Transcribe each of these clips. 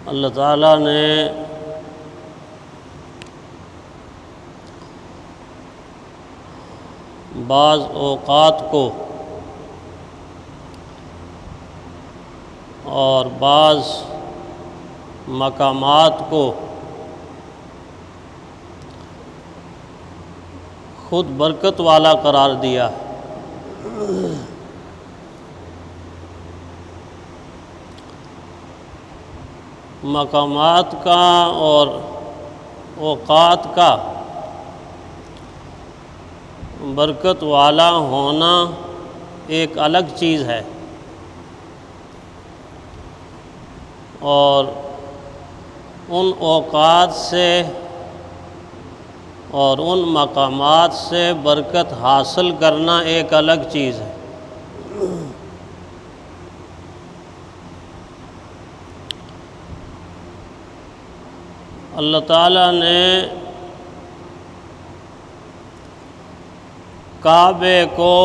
اللہ تعالیٰ نے بعض اوقات کو اور بعض مقامات کو خود برکت والا قرار دیا ہے۔ مقامات کا اور اوقات کا برکت والا ہونا ایک الگ چیز ہے، اور ان اوقات سے اور ان مقامات سے برکت حاصل کرنا ایک الگ چیز ہے۔ اللہ تعالیٰ نے کعبے کو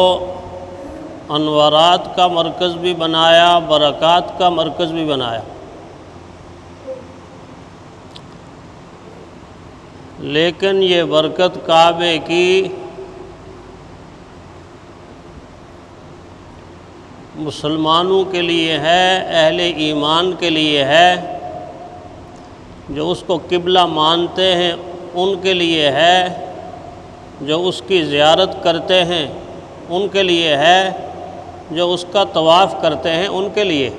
انوارات کا مرکز بھی بنایا، برکات کا مرکز بھی بنایا، لیکن یہ برکت کعبے کی مسلمانوں کے لیے ہے، اہل ایمان کے لیے ہے، جو اس کو قبلہ مانتے ہیں ان کے لیے ہے، جو اس کی زیارت کرتے ہیں ان کے لیے ہے، جو اس کا طواف کرتے ہیں ان کے لیے۔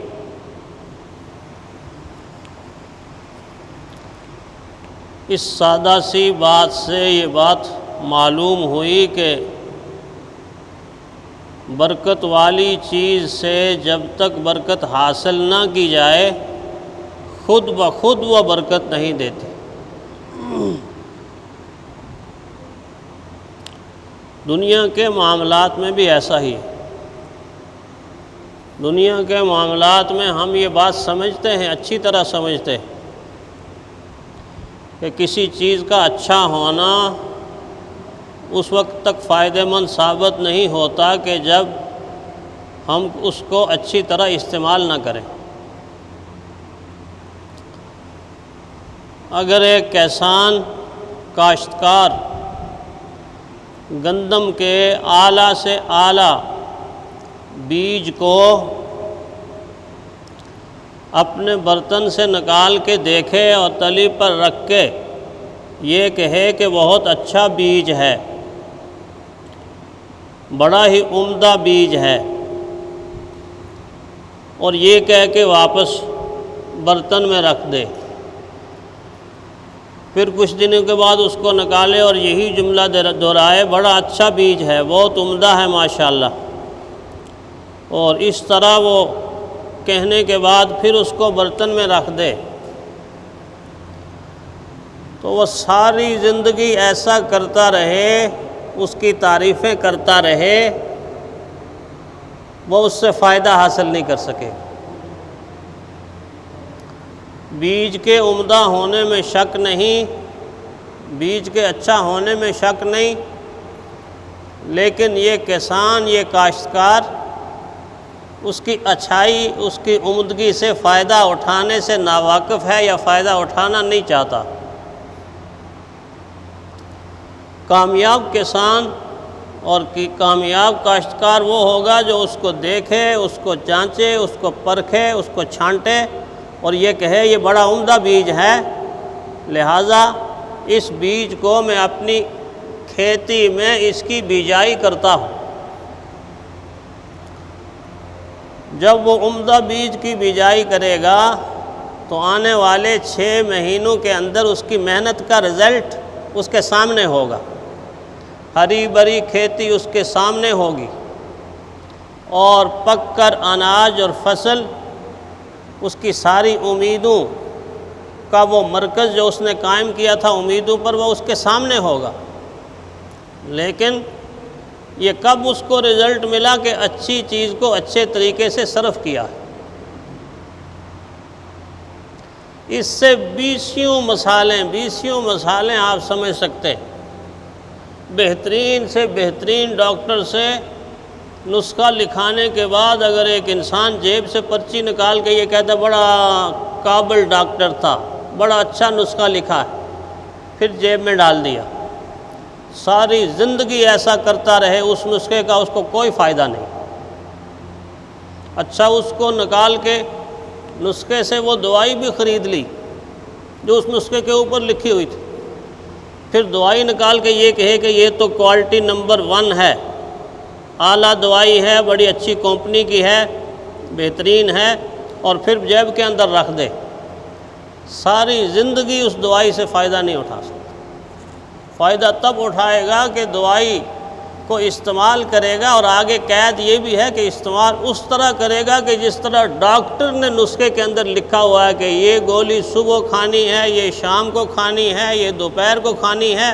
اس سادہ سی بات سے یہ بات معلوم ہوئی کہ برکت والی چیز سے جب تک برکت حاصل نہ کی جائے خود بخود وہ برکت نہیں دیتی۔ دنیا کے معاملات میں بھی ایسا ہی ہے۔ دنیا کے معاملات میں ہم یہ بات سمجھتے ہیں، اچھی طرح سمجھتے ہیں کہ کسی چیز کا اچھا ہونا اس وقت تک فائدہ مند ثابت نہیں ہوتا کہ جب ہم اس کو اچھی طرح استعمال نہ کریں۔ اگر ایک کسان کاشتکار گندم کے اعلیٰ سے اعلیٰ بیج کو اپنے برتن سے نکال کے دیکھے اور تلی پر رکھ کے یہ کہے کہ بہت اچھا بیج ہے، بڑا ہی عمدہ بیج ہے، اور یہ کہہ کے واپس برتن میں رکھ دے، پھر کچھ دنوں کے بعد اس کو نکالے اور یہی جملہ دہرائے، بڑا اچھا بیج ہے، بہت عمدہ ہے ماشاءاللہ، اور اس طرح وہ کہنے کے بعد پھر اس کو برتن میں رکھ دے، تو وہ ساری زندگی ایسا کرتا رہے، اس کی تعریفیں کرتا رہے، وہ اس سے فائدہ حاصل نہیں کر سکے۔ بیج کے عمدہ ہونے میں شک نہیں، بیج کے اچھا ہونے میں شک نہیں، لیکن یہ کسان، یہ کاشتکار اس کی اچھائی، اس کی عمدگی سے فائدہ اٹھانے سے ناواقف ہے یا فائدہ اٹھانا نہیں چاہتا۔ کامیاب کسان اور کامیاب کاشتکار وہ ہوگا جو اس کو دیکھے، اس کو جانچے، اس کو پرکھے، اس کو چھانٹے اور یہ کہے یہ بڑا عمدہ بیج ہے، لہٰذا اس بیج کو میں اپنی کھیتی میں اس کی بیجائی کرتا ہوں۔ جب وہ عمدہ بیج کی بیجائی کرے گا تو آنے والے 6 مہینوں کے اندر اس کی محنت کا رزلٹ اس کے سامنے ہوگا، ہری بھری کھیتی اس کے سامنے ہوگی، اور پک کر اناج اور فصل، اس کی ساری امیدوں کا وہ مرکز جو اس نے قائم کیا تھا امیدوں پر، وہ اس کے سامنے ہوگا، لیکن یہ کب اس کو رزلٹ ملا کہ اچھی چیز کو اچھے طریقے سے صرف کیا ہے۔ اس سے بیسیوں مثالیں آپ سمجھ سکتے ہیں۔ بہترین سے بہترین ڈاکٹر سے نسخہ لکھانے کے بعد اگر ایک انسان جیب سے پرچی نکال کے یہ کہتا ہے بڑا قابل ڈاکٹر تھا، بڑا اچھا نسخہ لکھا ہے، پھر جیب میں ڈال دیا، ساری زندگی ایسا کرتا رہے، اس نسخے کا اس کو کوئی فائدہ نہیں۔ اچھا اس کو نکال کے نسخے سے وہ دوائی بھی خرید لی جو اس نسخے کے اوپر لکھی ہوئی تھی، پھر دوائی نکال کے یہ کہے کہ یہ تو کوالٹی نمبر 1 ہے، اعلیٰ دوائی ہے، بڑی اچھی کمپنی کی ہے، بہترین ہے، اور پھر جیب کے اندر رکھ دے، ساری زندگی اس دوائی سے فائدہ نہیں اٹھا سکتا۔ فائدہ تب اٹھائے گا کہ دوائی کو استعمال کرے گا، اور آگے قید یہ بھی ہے کہ استعمال اس طرح کرے گا کہ جس طرح ڈاکٹر نے نسخے کے اندر لکھا ہوا ہے کہ یہ گولی صبح کھانی ہے، یہ شام کو کھانی ہے، یہ دوپہر کو کھانی ہے،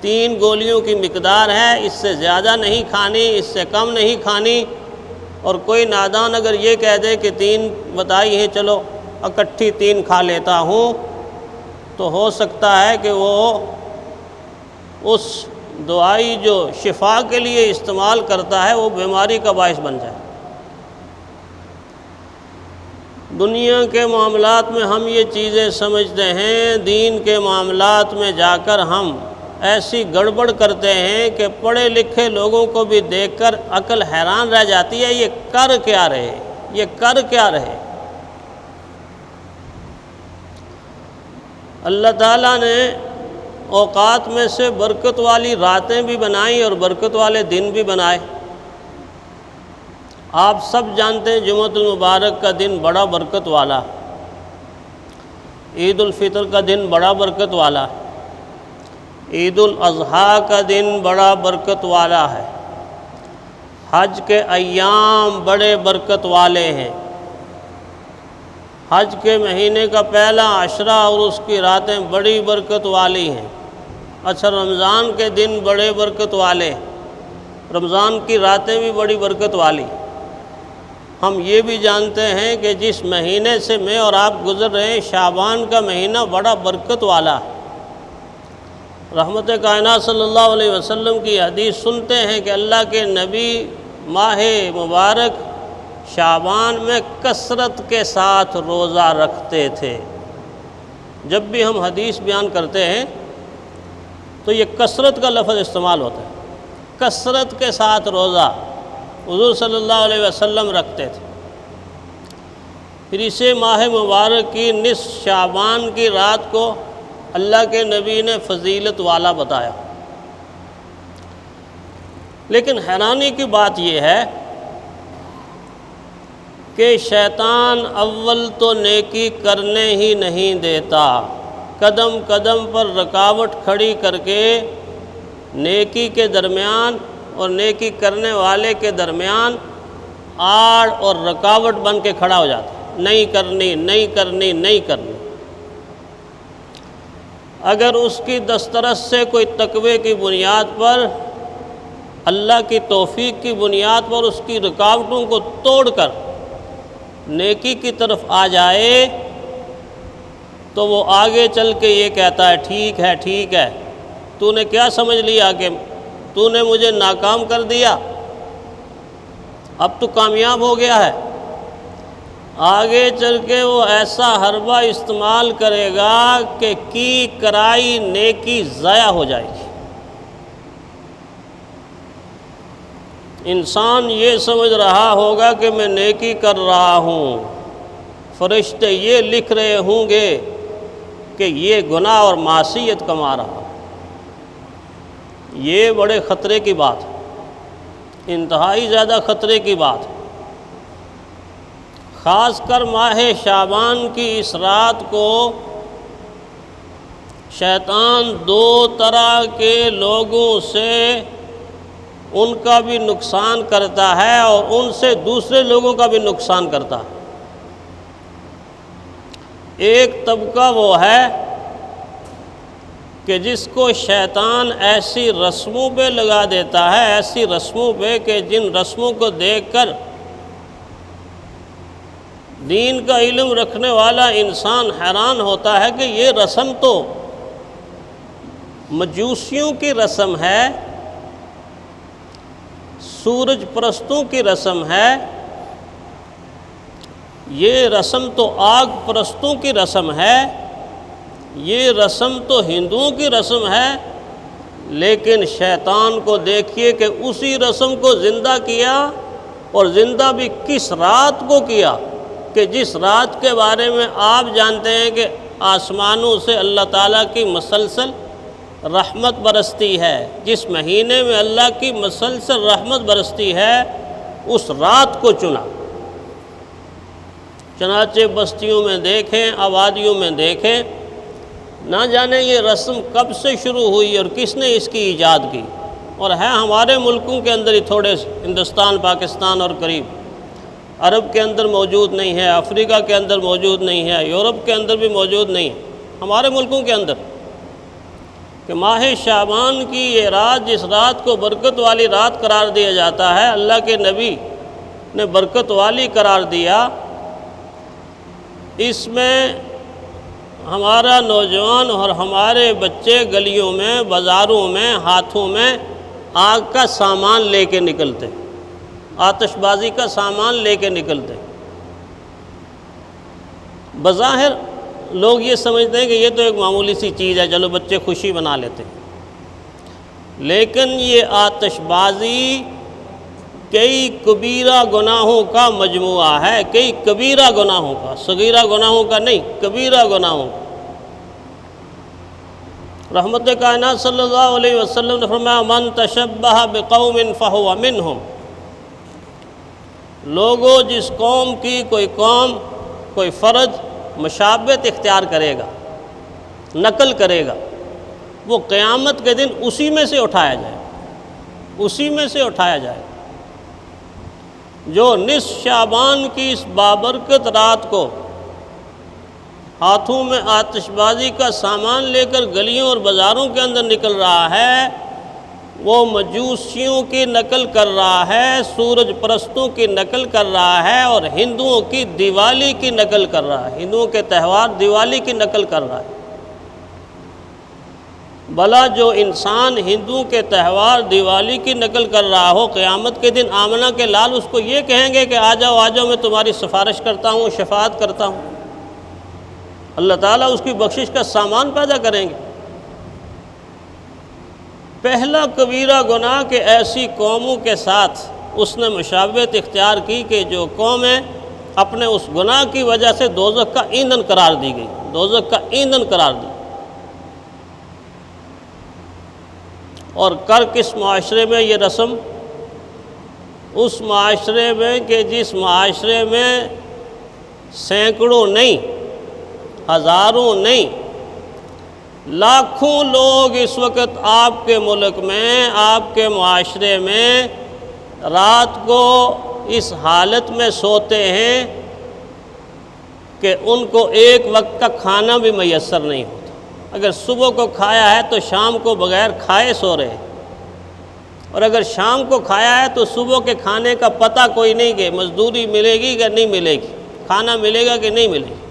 3 گولیوں کی مقدار ہے، اس سے زیادہ نہیں کھانی، اس سے کم نہیں کھانی۔ اور کوئی نادان اگر یہ کہہ دے کہ 3 بتائی ہیں، چلو اکٹھی 3 کھا لیتا ہوں، تو ہو سکتا ہے کہ وہ اس دوائی جو شفا کے لیے استعمال کرتا ہے وہ بیماری کا باعث بن جائے۔ دنیا کے معاملات میں ہم یہ چیزیں سمجھتے ہیں، دین کے معاملات میں جا کر ہم ایسی گڑبڑ کرتے ہیں کہ پڑھے لکھے لوگوں کو بھی دیکھ کر عقل حیران رہ جاتی ہے، یہ کر کیا رہے، یہ کر کیا رہے۔ اللہ تعالیٰ نے اوقات میں سے برکت والی راتیں بھی بنائیں اور برکت والے دن بھی بنائے۔ آپ سب جانتے ہیں جمعۃ المبارک کا دن بڑا برکت والا، عید الفطر کا دن بڑا برکت والا، عید الاضحیٰ کا دن بڑا برکت والا ہے، حج کے ایام بڑے برکت والے ہیں، حج کے مہینے کا پہلا عشرہ اور اس کی راتیں بڑی برکت والی ہیں۔ اچھا رمضان کے دن بڑے برکت والے، رمضان کی راتیں بھی بڑی برکت والی۔ ہم یہ بھی جانتے ہیں کہ جس مہینے سے میں اور آپ گزر رہے ہیں، شعبان کا مہینہ بڑا برکت والا ہے۔ رحمت کائنات صلی اللہ علیہ وسلم کی حدیث سنتے ہیں کہ اللہ کے نبی ماہ مبارک شعبان میں کثرت کے ساتھ روزہ رکھتے تھے۔ جب بھی ہم حدیث بیان کرتے ہیں تو یہ کثرت کا لفظ استعمال ہوتا ہے، کثرت کے ساتھ روزہ حضور صلی اللہ علیہ وسلم رکھتے تھے۔ پھر اسے ماہ مبارک کی نصف شعبان کی رات کو اللہ کے نبی نے فضیلت والا بتایا۔ لیکن حیرانی کی بات یہ ہے کہ شیطان اول تو نیکی کرنے ہی نہیں دیتا، قدم قدم پر رکاوٹ کھڑی کر کے نیکی کے درمیان اور نیکی کرنے والے کے درمیان آڑ اور رکاوٹ بن کے کھڑا ہو جاتا ہے، نہیں کرنی نہیں کرنی نہیں کرنی۔ اگر اس کی دسترس سے کوئی تقوی کی بنیاد پر، اللہ کی توفیق کی بنیاد پر اس کی رکاوٹوں کو توڑ کر نیکی کی طرف آ جائے تو وہ آگے چل کے یہ کہتا ہے ٹھیک ہے ٹھیک ہے، تو نے کیا سمجھ لیا کہ تو نے مجھے ناکام کر دیا، اب تو کامیاب ہو گیا ہے۔ آگے چل کے وہ ایسا حربہ استعمال کرے گا کہ کی کرائی نیکی ضائع ہو جائے گی۔ انسان یہ سمجھ رہا ہوگا کہ میں نیکی کر رہا ہوں، فرشتے یہ لکھ رہے ہوں گے کہ یہ گناہ اور معصیت کما رہا۔ یہ بڑے خطرے کی بات ہے، انتہائی زیادہ خطرے کی بات ہے۔ خاص کر ماہ شعبان کی اس رات کو شیطان 2 طرح کے لوگوں سے ان کا بھی نقصان کرتا ہے اور ان سے دوسرے لوگوں کا بھی نقصان کرتا ہے۔ ایک طبقہ وہ ہے کہ جس کو شیطان ایسی رسموں پہ لگا دیتا ہے، ایسی رسموں پہ کہ جن رسموں کو دیکھ کر دین کا علم رکھنے والا انسان حیران ہوتا ہے کہ یہ رسم تو مجوسیوں کی رسم ہے، سورج پرستوں کی رسم ہے، یہ رسم تو آگ پرستوں کی رسم ہے، یہ رسم تو ہندوؤں کی رسم ہے، لیکن شیطان کو دیکھیے کہ اسی رسم کو زندہ کیا، اور زندہ بھی کس رات کو کیا کہ جس رات کے بارے میں آپ جانتے ہیں کہ آسمانوں سے اللہ تعالیٰ کی مسلسل رحمت برستی ہے، جس مہینے میں اللہ کی مسلسل رحمت برستی ہے، اس رات کو چنا۔ چنانچہ بستیوں میں دیکھیں، آبادیوں میں دیکھیں، نہ جانے یہ رسم کب سے شروع ہوئی اور کس نے اس کی ایجاد کی، اور ہے ہمارے ملکوں کے اندر ہی تھوڑے، ہندوستان، پاکستان اور قریب، عرب کے اندر موجود نہیں ہے، افریقہ کے اندر موجود نہیں ہے، یورپ کے اندر بھی موجود نہیں ہے، ہمارے ملکوں کے اندر، کہ ماہ شعبان کی یہ رات، جس رات کو برکت والی رات قرار دیا جاتا ہے، اللہ کے نبی نے برکت والی قرار دیا، اس میں ہمارا نوجوان اور ہمارے بچے گلیوں میں، بازاروں میں، ہاتھوں میں آگ کا سامان لے کے نکلتے، آتش بازی کا سامان لے کے نکلتے۔ بظاہر لوگ یہ سمجھتے ہیں کہ یہ تو ایک معمولی سی چیز ہے، چلو بچے خوشی بنا لیتے ہیں، لیکن یہ آتش بازی کئی کبیرہ گناہوں کا مجموعہ ہے، کئی کبیرہ گناہوں کا، صغیرہ گناہوں کا نہیں، کبیرہ گناہوں کا۔ رحمت کائنات صلی اللہ علیہ وسلم نے فرمایا من تشبہ بقوم فہو منہم، لوگوں جس قوم کی کوئی قوم، کوئی فرد مشابہت اختیار کرے گا، نقل کرے گا، وہ قیامت کے دن اسی میں سے اٹھایا جائے، اسی میں سے اٹھایا جائے۔ جو نصف شعبان کی اس بابرکت رات کو ہاتھوں میں آتش بازی کا سامان لے کر گلیوں اور بازاروں کے اندر نکل رہا ہے، وہ مجوسیوں کی نقل کر رہا ہے، سورج پرستوں کی نقل کر رہا ہے، اور ہندوؤں کی دیوالی کی نقل کر رہا ہے، ہندوؤں کے تہوار دیوالی کی نقل کر رہا ہے۔ بھلا جو انسان ہندوؤں کے تہوار دیوالی کی نقل کر رہا ہو، قیامت کے دن آمنہ کے لال اس کو یہ کہیں گے کہ آ جاؤ میں تمہاری سفارش کرتا ہوں، شفاعت کرتا ہوں، اللہ تعالیٰ اس کی بخشش کا سامان پیدا کریں گے۔ پہلا کبیرہ گناہ کہ ایسی قوموں کے ساتھ اس نے مشابہت اختیار کی کہ جو قومیں اپنے اس گناہ کی وجہ سے دوزخ کا ایندھن قرار دی گئی، دوزخ کا ایندھن قرار دی۔ اور کر کس معاشرے میں یہ رسم؟ اس معاشرے میں کہ جس معاشرے میں سینکڑوں نہیں، ہزاروں نہیں، لاکھوں لوگ اس وقت آپ کے ملک میں، آپ کے معاشرے میں رات کو اس حالت میں سوتے ہیں کہ ان کو ایک وقت کا کھانا بھی میسر نہیں ہوتا۔ اگر صبح کو کھایا ہے تو شام کو بغیر کھائے سو رہے، اور اگر شام کو کھایا ہے تو صبح کے کھانے کا پتہ کوئی نہیں کہ مزدوری ملے گی کہ نہیں ملے گی، کھانا ملے گا کہ نہیں ملے گی۔